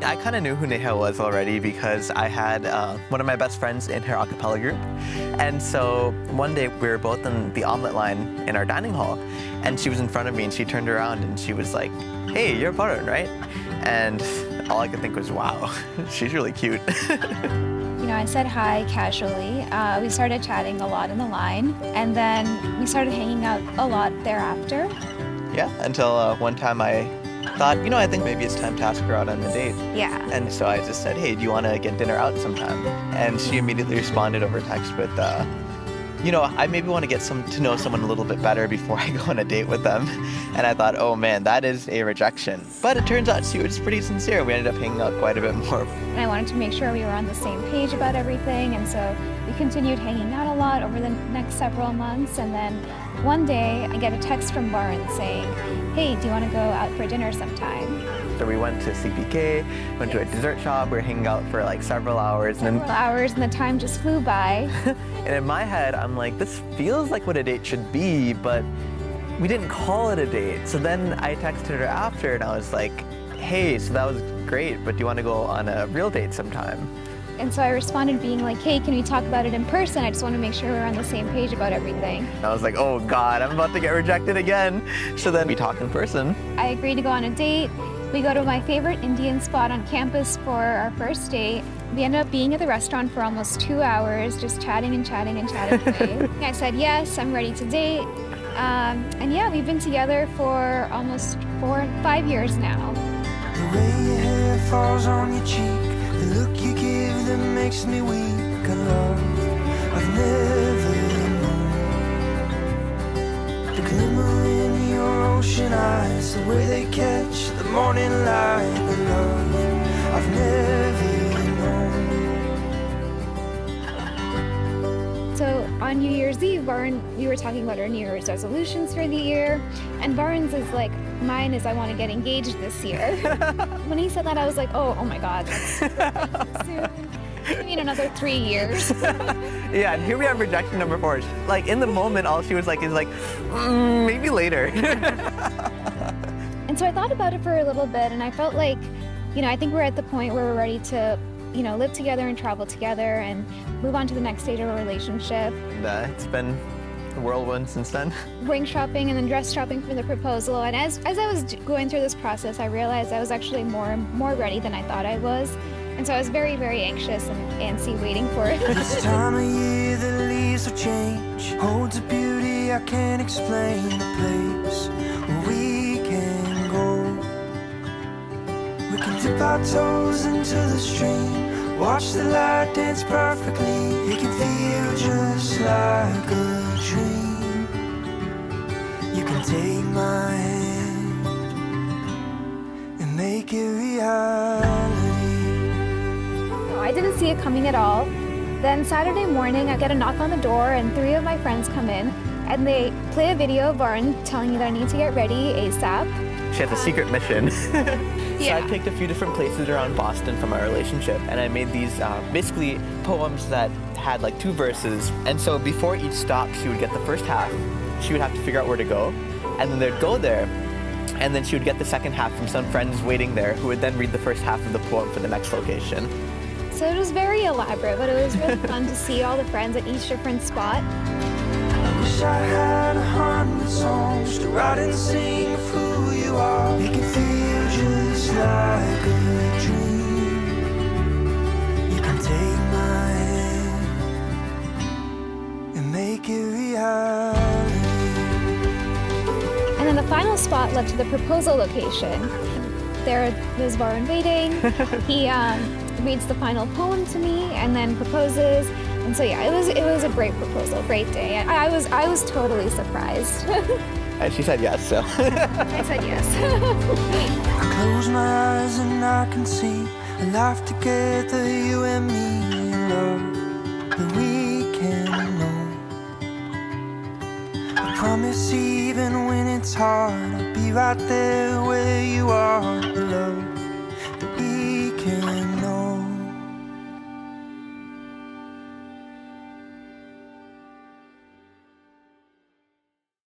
I kind of knew who Neha was already because I had one of my best friends in her a cappella group. And so one day we were both in the omelet line in our dining hall, and she was in front of me and she turned around and she was like, "Hey, you're Varun, right?" And all I could think was, wow, she's really cute. You know, I said hi casually. We started chatting a lot in the line, and then we started hanging out a lot thereafter. Yeah, until one time I thought, you know, I think maybe it's time to ask her out on a date. Yeah. And so I just said, "Hey, do you want to get dinner out sometime?" And she immediately responded over text with, you know, I maybe want to get to know someone a little bit better before I go on a date with them. And I thought, oh man, that is a rejection. But it turns out she was pretty sincere. We ended up hanging out quite a bit more. And I wanted to make sure we were on the same page about everything, and so we continued hanging out a lot over the next several months. And then one day I get a text from Varun saying, "Hey, do you want to go out for dinner sometime?" So we went to CPK, went to a dessert shop, we were hanging out for like several hours. And the time just flew by. And in my head, I'm like, this feels like what a date should be, but we didn't call it a date. So then I texted her after and I was like, "Hey, so that was great, but do you want to go on a real date sometime?" And so I responded being like, "Hey, can we talk about it in person? I just want to make sure we're on the same page about everything." I was like, oh God, I'm about to get rejected again. So then we talk in person. I agreed to go on a date. We go to my favorite Indian spot on campus for our first date. We ended up being at the restaurant for almost 2 hours, just chatting and chatting and chatting away. I said, yes, I'm ready to date. And yeah, we've been together for almost 5 years now. The way your hair falls on your cheek, the look you give that makes me weak, a love I've never known. The glimmer in your ocean eyes, the way they catch the morning light, the love I've never known. So on New Year's Eve, Varun, we were talking about our New Year's resolutions for the year, and Varun's is like, mine is I want to get engaged this year. When he said that, I was like, oh my God, that's soon. I mean, another 3 years. Yeah, and here we have rejection number 4. Like in the moment, all she was like is like, maybe later. And so I thought about it for a little bit, and I felt like, you know, I think we're at the point where we're ready to, you know, live together and travel together and move on to the next stage of our relationship. It's been a whirlwind since then. Ring shopping and then dress shopping for the proposal. And as I was going through this process, I realized I was actually more ready than I thought I was. And so I was very, very anxious and antsy waiting for it. This time of year the leaves will change, holds a beauty I can't explain, a place where we can go. We can dip our toes into the stream, watch the light dance perfectly. It can feel just like a dream. You can take my hand and make it reality. I didn't see it coming at all. Then Saturday morning, I get a knock on the door and 3 of my friends come in and they play a video of Varun telling me that I need to get ready ASAP. She has a secret mission. Yeah. So I picked a few different places around Boston from our relationship, and I made these basically poems that had like 2 verses. And so before each stop, she would get the first half. She would have to figure out where to go, and then they'd go there, and then she would get the second half from some friends waiting there who would then read the first half of the poem for the next location. So it was very elaborate, but it was really fun to see all the friends at each different spot. I wish I had 100 songs to write and sing of who you are. Make it feel just like a dream. You can take my hand and make it reality. And then the final spot led to the proposal location. There was Varun waiting. He reads the final poem to me and then proposes. And so yeah, it was a great proposal, great day. I was totally surprised. And she said yes, so. I said yes. I close my eyes and I can see a life together, you and me, in love that we can know. I promise even when it's hard, I'll be right there where you are, love.